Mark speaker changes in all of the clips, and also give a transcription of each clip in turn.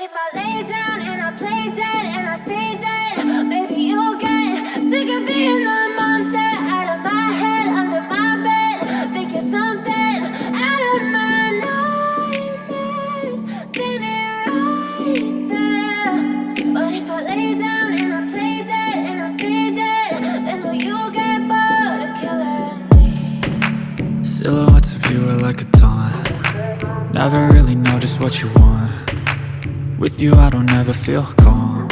Speaker 1: if I lay down and I play dead and I stay dead, maybe you'll get sick of being the monster out of my head, under my bed. Think you're something out of my nightmares, standing right there. But if I lay down and I play dead and I stay dead, then will you get bored of killing me?
Speaker 2: Silhouettes of you are like a taunt. Never really know just what you want. With you I don't ever feel calm.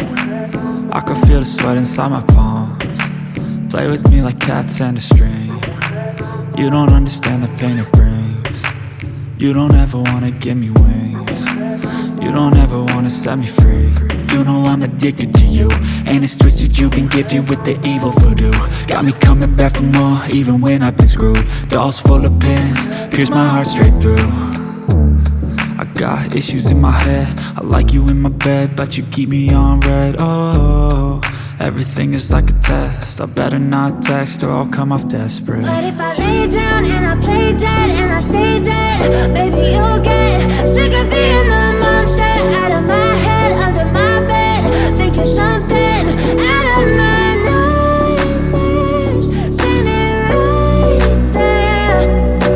Speaker 2: I can feel the sweat inside my palms. Play with me like cats and a string. You don't understand the pain it brings. You don't ever wanna give me wings. You don't ever wanna set me free. You know I'm addicted to you, and it's twisted, you've been gifted with the evil voodoo. Got me coming back for more, even when I've been screwed. Dolls full of pins, pierce my heart straight through. I got issues in my head, I like you in my bed, but you keep me on red. Oh, everything is like a test, I better not text or I'll come off desperate.
Speaker 1: But if I lay down and I play dead and I stay dead, baby you'll get sick of being the monster out of my head, under my bed. Think you're something out of my nightmares, standing right there.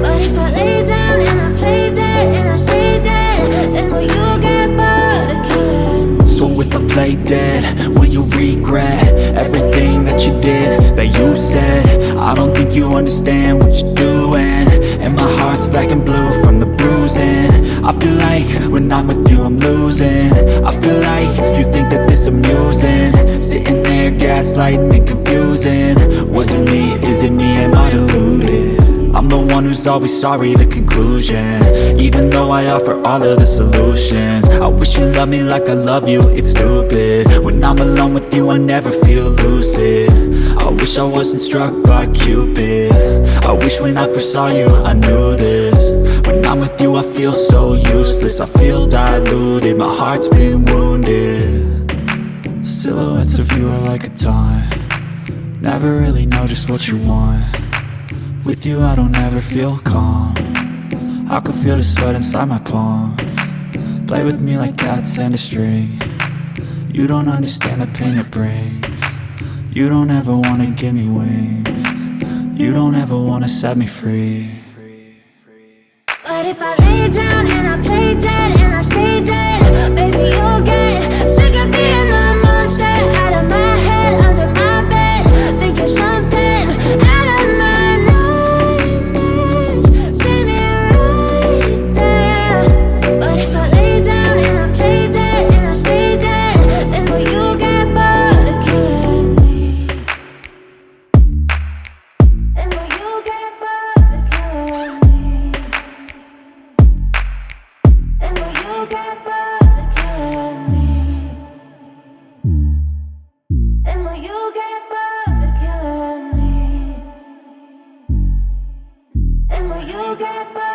Speaker 1: But if I lay down and I play dead and I stay dead, then will you get bored of killing me?
Speaker 2: So if I play dead, will you regret everything that you did, that you said? I don't think you understand what you're doing, and my heart's black and blue from the bruising. I feel like when I'm with you I'm losing. I feel like you think that this amusing, sitting there gaslighting and confusing. Was it me? Is it me? Am I deluded? I'm the one who's always sorry, the conclusion, even though I offer all of the solutions. I wish you loved me like I love you, it's stupid. When I'm alone with you I never feel lucid. I wish I wasn't struck by Cupid. I wish when I first saw you I knew this. When I'm with you I feel so useless, I feel diluted, my heart's been wounded. Silhouettes of you are like a taunt. Never really know just what you want. With you I don't ever feel calm. I can feel the sweat inside my palms. Play with me like cats and a string. You don't understand the pain it brings. You don't ever wanna give me wings. You don't ever wanna set me free.
Speaker 1: But if I lay down and I play dead and I stay dead, baby you'll get sick of being the monster out of my head, under my bed. Think you're something out of my nightmares, standing right there. But if I lay down and I play dead and I stay dead, then will you get bored of killing me? Then will you get bored of killing me? And will you get bored of killing me? And will you get bored of killing me? And will you get bored?